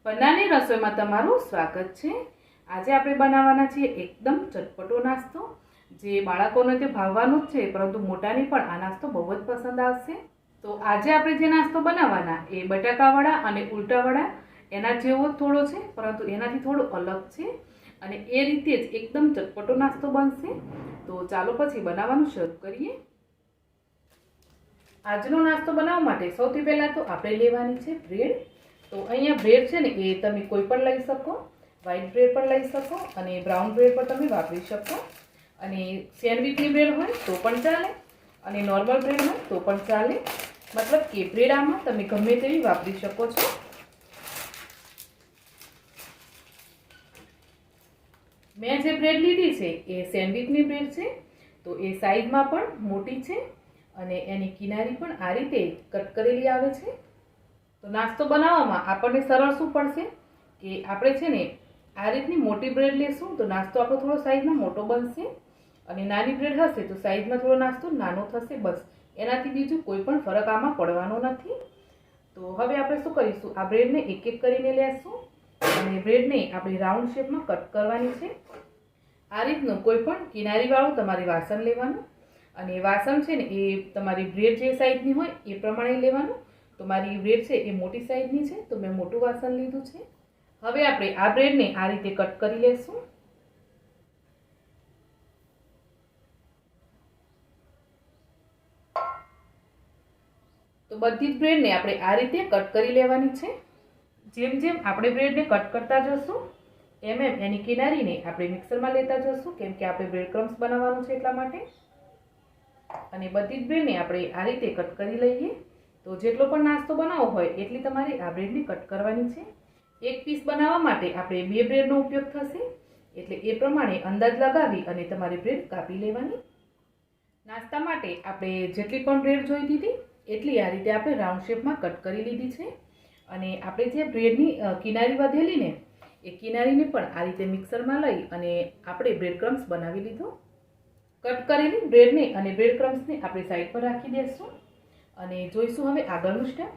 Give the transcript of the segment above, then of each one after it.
પન્નાની રસોઈમાં તમારું સ્વાગત છે। આજે આપણે બનાવવાના છીએ એકદમ ચટપટો નાસ્તો, જે બાળકોને તે ભાવવાનો જ છે, પરંતુ મોટાને પણ આ નાસ્તો બહુ જ પસંદ આવશે। તો આજે આપણે જે નાસ્તો બનાવવાના એ બટાકાવડા અને ઉલટાવડા એના જેવો થોડો છે, પરંતુ એનાથી થોડો અલગ છે અને એ રીતે જ એકદમ ચટપટો નાસ્તો બનશે। તો ચાલો પછી બનાવવાનું શરૂ કરીએ। આજનો નાસ્તો બનાવવા માટે સૌથી પહેલાં તો આપણે લેવાની છે બ્રેડ। તો અહીંયા બ્રેડ છે ને એ તમે કોઈ પણ લઈ શકો, વ્હાઈટ બ્રેડ પણ લઈ શકો અને બ્રાઉન બ્રેડ પણ તમે વાપરી શકો, અને સેન્ડવિચની બ્રેડ હોય તો પણ ચાલે અને નોર્મલ બ્રેડ હોય તો પણ ચાલે, મતલબ કે બ્રેડ આમાં તમે ગમે તેવી વાપરી શકો છો। મેં જે બ્રેડ લીધી છે એ સેન્ડવિચની બ્રેડ છે, તો એ સાઈઝમાં પણ મોટી છે અને એની કિનારી પણ આ રીતે કટ કરેલી આવે છે। તો નાસ્તો બનાવવામાં આપણને સરળ શું પડશે કે આપણે છે ને આ રીતની મોટી બ્રેડ લેશું તો નાસ્તો આપણો થોડો સાઈઝમાં મોટો બનશે, અને નાની બ્રેડ હશે તો સાઈઝમાં થોડો નાસ્તો નાનો થશે, બસ એનાથી બીજું કોઈ પણ ફરક આમાં પડવાનો નથી। તો હવે આપણે શું કરીશું, આ બ્રેડને એક એક કરીને લેશું અને બ્રેડને આપણે રાઉન્ડ શેપમાં કટ કરવાની છે। આ રીતનું કોઈ પણ કિનારીવાળું તમારે વાસણ લેવાનું, અને વાસણ છે ને એ તમારી બ્રેડ જે સાઈઝની હોય એ પ્રમાણે લેવાનું। તો મારી બ્રેડ છે એ મોટી સાઈઝની છે, તો મેં મોટું વાસણ લીધું છે। હવે આપણે આ બ્રેડને આ રીતે કટ કરી લેશું। તો બધી જ બ્રેડને આપણે આ રીતે કટ કરી લેવાની છે। જેમ જેમ આપણે બ્રેડને કટ કરતા જશું એમ એમ એની કિનારીને આપણે મિક્સરમાં લેતા જશું, કેમ કે આપણે બ્રેડ ક્રમ્સ બનાવવાનું છે એટલા માટે। અને બધી જ બ્રેડને આપણે આ રીતે કટ કરી લઈએ। તો જેટલો પણ નાસ્તો બનાવવો હોય એટલી તમારે આ બ્રેડને કટ કરવાની છે। એક પીસ બનાવવા માટે આપણે 2 બ્રેડનો ઉપયોગ થશે, એટલે એ પ્રમાણે અંદાજ લગાવી અને તમારી બ્રેડ કાપી લેવાની। નાસ્તા માટે આપણે જેટલી પણ બ્રેડ જોઈતી હતી એટલી આ રીતે આપણે રાઉન્ડ શેપમાં કટ કરી લીધી છે, અને આપણે જે બ્રેડની કિનારી વધેલી ને એ કિનારીને પણ આ રીતે મિક્સરમાં લઈ અને આપણે બ્રેડ ક્રમ્સ બનાવી લીધો। કટ કરેલી બ્રેડને અને બ્રેડ ક્રમ્સને આપણે સાઈડ પર રાખી દઈશું અને જોઈશું હવે આગળનું સ્ટેપ।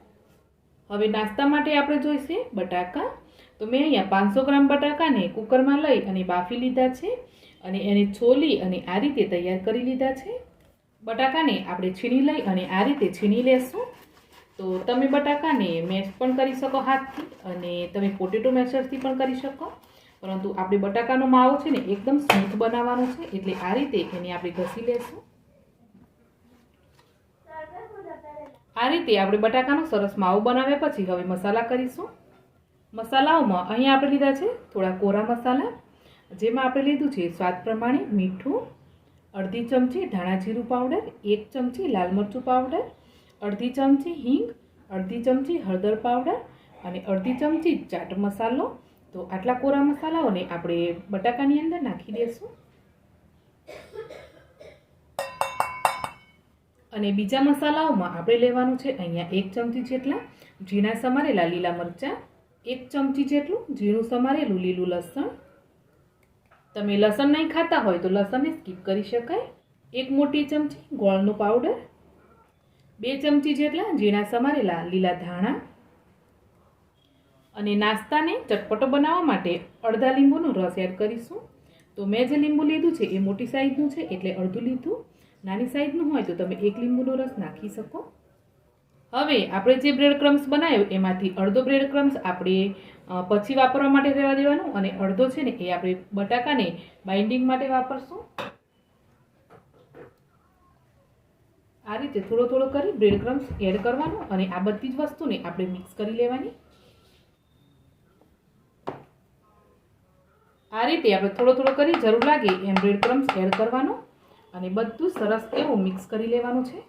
હવે નાસ્તા માટે આપણે જોઈશે બટાકા। તો મેં અહીંયા 500 ગ્રામ બટાકાને કુકરમાં લઈ અને બાફી લીધા છે, અને એને છોલી અને આ રીતે તૈયાર કરી લીધા છે। બટાકાને આપણે છીણી લઈ અને આ રીતે છીણી લેશું। તો તમે બટાકાને મેશ પણ કરી શકો હાથથી, અને તમે પોટેટો મેશરથી પણ કરી શકો, પરંતુ આપણે બટાકાનો માવો છે ને એકદમ સ્મૂથ બનાવવાનો છે, એટલે આ રીતે એને આપણે ઘસી લેશું। આ રીતે આપણે બટાકાનો સરસ માવો બનાવ્યા પછી હવે મસાલા કરીશું। મસાલાઓમાં અહીંયા આપણે લીધા છે થોડા કોરા મસાલા, જેમાં આપણે લીધું છે સ્વાદ પ્રમાણે મીઠું, અડધી ચમચી ધાણા જીરું પાવડર, 1 ચમચી લાલ મરચું પાવડર, અડધી ચમચી હિંગ, અડધી ચમચી હળદર પાવડર અને અડધી ચમચી ચાટ મસાલો। તો આટલા કોરા મસાલાઓને આપણે બટાકાની અંદર નાખી દઈશું। અને બીજા મસાલાઓમાં આપણે લેવાનું છે અહીંયા 1 ચમચી જેટલા ઝીણા સમારેલા લીલા મરચાં, 1 ચમચી જેટલું ઝીણું સમારેલું લીલું લસણ। તમે લસણ નહીં ખાતા હોય તો લસણને સ્કીપ કરી શકાય। 1 મોટી ચમચી ગોળનો પાવડર, 2 ચમચી જેટલા ઝીણા સમારેલા લીલા ધાણા, અને નાસ્તાને ચટપટો બનાવવા માટે અડધા લીંબુનો રસ એડ કરીશું। તો મેં જે લીંબુ લીધું છે એ મોટી સાઈઝનું છે એટલે અડધું લીધું, નાની સાઈઝનું હોય તો તમે 1 લીંબુનો રસ નાખી શકો। હવે આપણે જે બ્રેડ ક્રમ્સ બનાવ્યો એમાંથી અડધો બ્રેડ ક્રમ્સ આપણે પછી વાપરવા માટે રહેવા દેવાનું, અને અડધો છે ને એ આપણે બટાકાને બાઇન્ડિંગ માટે વાપરશું। આ રીતે થોડો થોડો કરી બ્રેડ ક્રમ્સ એડ કરવાનો, અને આ બધી જ વસ્તુને આપણે મિક્સ કરી લેવાની। આ રીતે આપણે થોડો થોડો કરી જરૂર લાગે એમ બ્રેડ ક્રમ્સ એડ કરવાનો, અને બધું સરસ એવું મિક્સ કરી લેવાનું છે।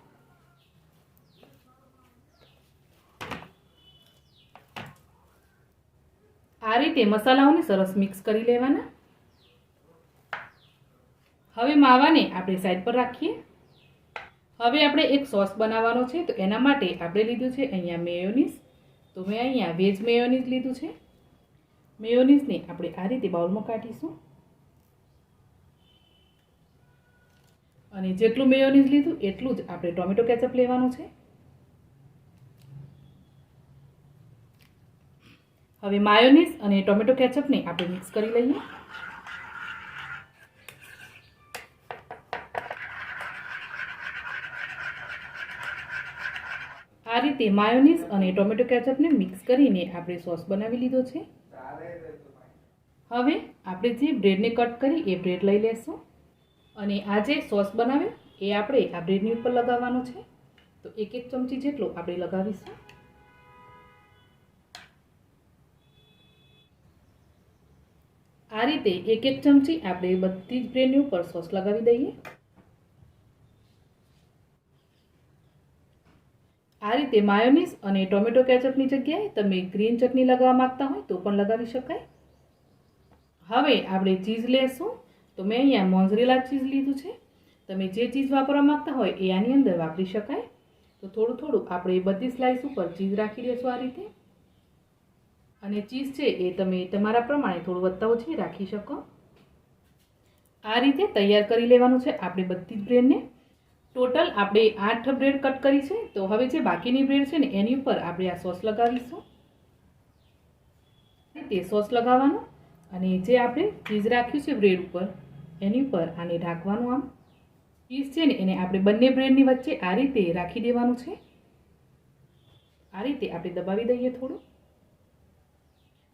આ રીતે મસાલાઓને સરસ મિક્સ કરી લેવાના। હવે માવાને આપણે સાઈડ પર રાખીએ। હવે આપણે એક સોસ બનાવવાનો છે, તો એના માટે આપણે લીધું છે અહીંયા મેયોનીઝ। તો મેં અહીંયા વેજ મેયોનીઝ લીધું છે। મેયોનીઝને આપણે આ રીતે બાઉલમાં કાઢીશું, અને જેટલું મેયોનીઝ લીધું એટલું જ આપણે ટોમેટો કેચઅપ લેવાનું છે। હવે માયોનીઝ અને ટોમેટો કેચઅપને આપણે મિક્સ કરી લઈએ. આ રીતે માયોનીઝ અને ટોમેટો કેચઅપને મિક્સ કરીને આપણે સોસ બનાવી લીધો છે. હવે આપણે જે બ્રેડને કટ કરી એ બ્રેડ લઈ લેશું અને આ જે સોસ બનાવ્યો એ આપણે આ બ્રેડની ઉપર લગાવવાનો છે. તો 1 ચમચી જેટલો આપણે લગાવીશું. આ રીતે 1 ચમચી આપણે બધી જ બ્રેડની ઉપર સોસ લગાવી દઈએ. આ રીતે માયોનીઝ અને ટોમેટો કેચઅપની જગ્યાએ તમે ગ્રીન ચટણી લગાવવા માંગતા હોય તો પણ લગાવી શકાય. હવે આપણે ચીઝ લેશું. તો મેં અહીંયા મોઝરેલા ચીઝ લીધું છે. તમે જે ચીઝ વાપરવા માંગતા હોય એ આની અંદર વાપરી શકાય. તો થોડું થોડું આપણે બધી સ્લાઇસ ઉપર ચીઝ રાખી દઈશું આ રીતે. અને ચીઝ છે એ તમે તમારા પ્રમાણે થોડું વધતા ઓછી રાખી શકો. આ રીતે તૈયાર કરી લેવાનું છે આપણે બધી જ બ્રેડને. ટોટલ આપણે 8 બ્રેડ કટ કરી છે. તો હવે જે બાકીની બ્રેડ છે ને એની ઉપર આપણે આ સોસ લગાવીશું. તે સોસ લગાવવાનો અને જે આપણે ચીઝ રાખ્યું છે બ્રેડ ઉપર એની ઉપર આને ઢાંકવાનું. આમ ચીઝ છે ને એને આપણે બંને બ્રેડની વચ્ચે આ રીતે રાખી દેવાનું છે. આ રીતે આપણે દબાવી દઈએ થોડું.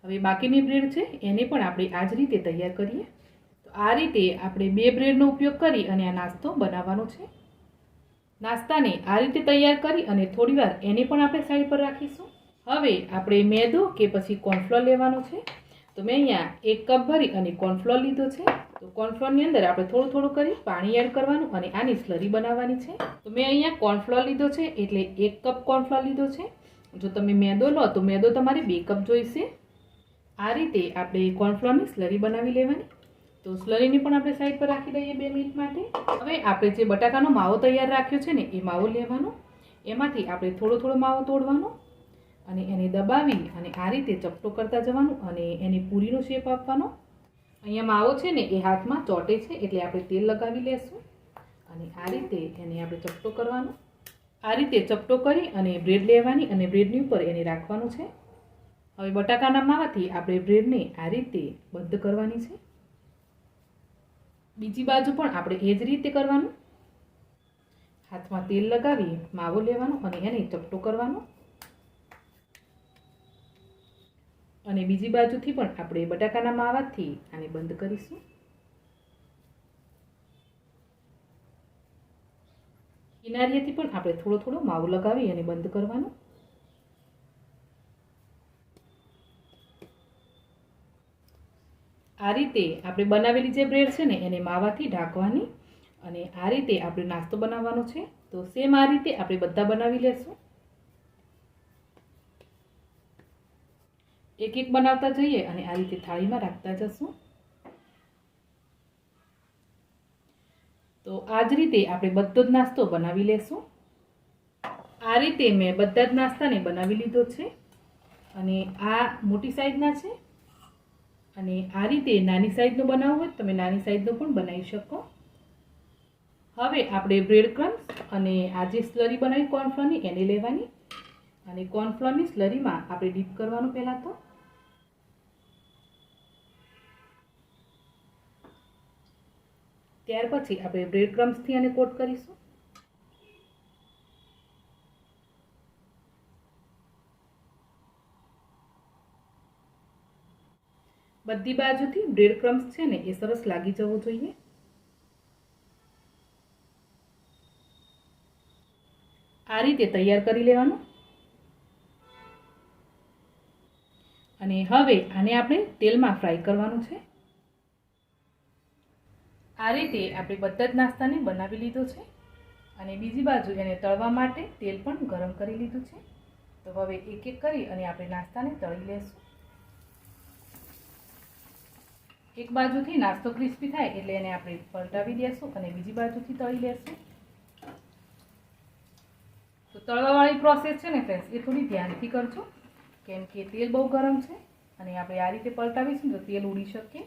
હવે બાકીની બ્રેડ છે એને પણ આપણે આ જ રીતે તૈયાર કરીએ. તો આ રીતે આપણે 2 બ્રેડનો ઉપયોગ કરી અને આ નાસ્તો બનાવવાનો છે. નાસ્તાને આ રીતે તૈયાર કરી અને થોડીવાર એને પણ આપણે સાઈડ પર રાખીશું. હવે આપણે મેદો કે પછી કોર્નફ્લોર લેવાનો છે. તો મેં અહીંયા 1 કપ ભરી અને કોર્નફ્લોર લીધો છે. તો કોર્નફ્લોરની અંદર આપણે થોડું થોડું કરી પાણી એડ કરવાનું અને આની સ્લરી બનાવવાની છે. તો મેં અહીંયા કોર્નફ્લોર લીધો છે એટલે 1 કપ કોર્નફ્લોર લીધો છે. જો તમે મેદો લો તો મેદો તમારે 2 કપ જોઈશે. આ રીતે આપણે કોર્નફ્લોરની સ્લરી બનાવી લેવાની. તો સ્લરીને પણ આપણે સાઈડ પર રાખી દઈએ 2 મિનિટ માટે. હવે આપણે જે બટાકાનો માવો તૈયાર રાખ્યો છે ને એ માવો લેવાનો. એમાંથી આપણે થોડો થોડો માવો તોડવાનો અને એને દબાવી અને આ રીતે ચપટો કરતા જવાનું અને એની પૂરીનો શેપ આપવાનો. અહીંયા માવો છે ને એ હાથમાં ચોટે છે એટલે આપણે તેલ લગાવી લેશું અને આ રીતે એને આપણે ચપટો કરવાનો. આ રીતે ચપટો કરી અને બ્રેડ લેવાની અને બ્રેડની ઉપર એને રાખવાનું છે. હવે બટાકાના માવાથી આપણે બ્રેડને આ રીતે બંધ કરવાની છે. બીજી બાજુ પણ આપણે એ જ રીતે કરવાનું. હાથમાં તેલ લગાવી માવો લેવાનો અને એને ચપટો કરવાનો અને બીજી બાજુથી પણ આપણે બટાકાના માવાથી આને બંધ કરીશું. કિનારીએથી પણ આપણે થોડો થોડો માવો લગાવી અને બંધ કરવાનું. આ રીતે આપણે બનાવેલી જે બ્રેડ છે ને એને માવાથી ઢાંકવાની અને આ રીતે આપણે નાસ્તો બનાવવાનો છે. તો સેમ આ રીતે આપણે બધા બનાવી લેશું. એક એક બનાવતા જઈએ અને આ રીતે થાળીમાં રાખતા જશું. તો આ જ રીતે આપણે બધો જ નાસ્તો બનાવી લેશું. આ રીતે મેં બધા જ નાસ્તાને બનાવી લીધો છે અને આ મોટી સાઈઝના છે અને આ રીતે નાની સાઈઝનો બનાવવો હોય તમે નાની સાઈઝનો પણ બનાવી શકો. હવે આપણે બ્રેડ ક્રમ્સ અને આ જે સ્લરી બનાવી કોર્નફ્લોરની એને લેવાની અને કોર્નફ્લોરની સ્લરીમાં આપણે ડીપ કરવાનું પહેલાં તો. ત્યાર પછી આપણે બ્રેડ ક્રમ્સથી આને કોટ કરીશું. બધી બાજુથી બ્રેડ ક્રમ્સ છે ને એ સરસ લાગી જવું જોઈએ. આ રીતે તૈયાર કરી લેવાનું અને હવે આને આપણે તેલમાં ફ્રાય કરવાનું છે. આ રીતે આપણે બધા જ નાસ્તાને બનાવી લીધો છે અને બીજી બાજુ એને તળવા માટે તેલ પણ ગરમ કરી લીધું છે. તો હવે એક એક કરી અને આપણે નાસ્તાને તળી લેશું. એક બાજુથી નાસ્તો ક્રિસ્પી થાય એટલે એને આપણે પલટાવી દેશું અને બીજી બાજુથી તળી લેશું. તો તળવાવાળી પ્રોસેસ છે ને ફ્રેન્ડ્સ એ થોડી ધ્યાનથી કરજો કેમ કે તેલ બહુ ગરમ છે અને આપણે આ રીતે પલટાવીશું તો તેલ ઉડી શકે.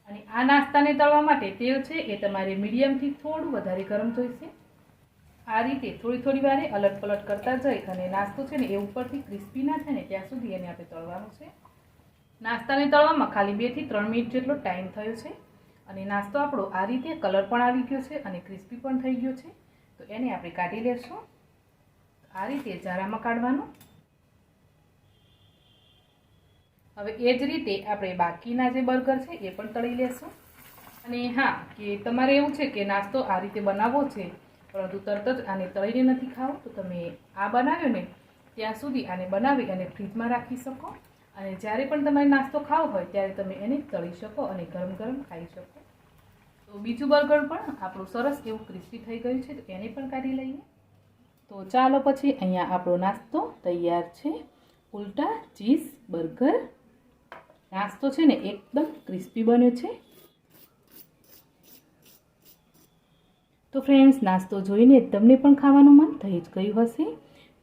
અને આ નાસ્તાને તળવા માટે તેલ છે એ તમારે મીડિયમથી થોડું વધારે ગરમ જોઈશે. આ રીતે થોડી થોડી વારે અલટ પલટ કરતા જઈ અને નાસ્તો છે ને એ ઉપરથી ક્રિસ્પી ના થાય ને ત્યાં સુધી એને આપણે તળવાનું છે. નાસ્તાને તળવામાં ખાલી 2 થી 3 મિનિટ જેટલો ટાઈમ થયો છે અને નાસ્તો આપણો આ રીતે કલર પણ આવી ગયો છે અને ક્રિસ્પી પણ થઈ ગયો છે. તો એને આપણે કાઢી લેશું. આ રીતે જારામાં કાઢવાનું. હવે એ જ રીતે આપણે બાકીના જે બર્ગર છે એ પણ તળી લેશું. અને હા, કે તમારે એવું છે કે નાસ્તો આ રીતે બનાવવો છે પરંતુ તરત જ આને તળીને નથી ખાવું, તો તમે આ બનાવ્યો ને ત્યાં સુધી આને બનાવી અને ફ્રીજમાં રાખી શકો અને જ્યારે પણ તમારે નાસ્તો ખાવો હોય ત્યારે તમે એને તળી શકો અને ગરમ ગરમ ખાઈ શકો. તો બીજું બર્ગર પણ આપણું સરસ એવું ક્રિસ્પી થઈ ગયું છે, તો એને પણ કાઢી લઈએ. તો ચાલો પછી અહીંયા આપણો નાસ્તો તૈયાર છે. ઉલટા ચીઝ બર્ગર. નાસ્તો છે ને એકદમ ક્રિસ્પી બન્યો છે. તો ફ્રેન્ડ્સ, નાસ્તો જોઈને તમને પણ ખાવાનું મન થઈ જ ગયું હશે.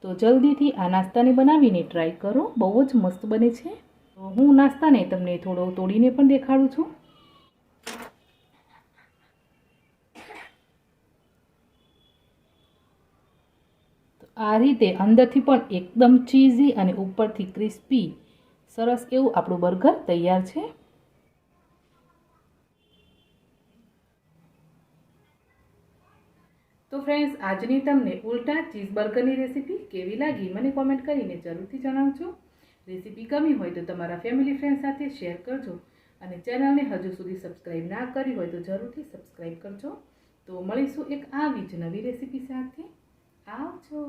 તો જલ્દીથી આ નાસ્તાને બનાવીને ટ્રાય કરો, બહુ જ મસ્ત બને છે. તો હું નાસ્તાને તમને થોડો તોડીને પણ દેખાડું છું. તો આ રીતે અંદરથી પણ એકદમ ચીઝી અને ઉપરથી ક્રિસ્પી સરસ એવું આપણું બર્ગર તૈયાર છે. તો ફ્રેન્ડ્સ, આજની તમને ઉલટા ચીઝ બર્ગરની રેસીપી કેવી લાગી મને કોમેન્ટ કરીને જરૂરથી જણાવજો. રેસીપી ગમી હોય તો તમારા ફેમિલી ફ્રેન્ડ સાથે શેર કરજો અને ચેનલને હજુ સુધી સબસ્ક્રાઈબ ના કરી હોય તો જરૂરથી સબસ્ક્રાઈબ કરજો. તો મળીશું એક આવી જ નવી રેસીપી સાથે. આવજો.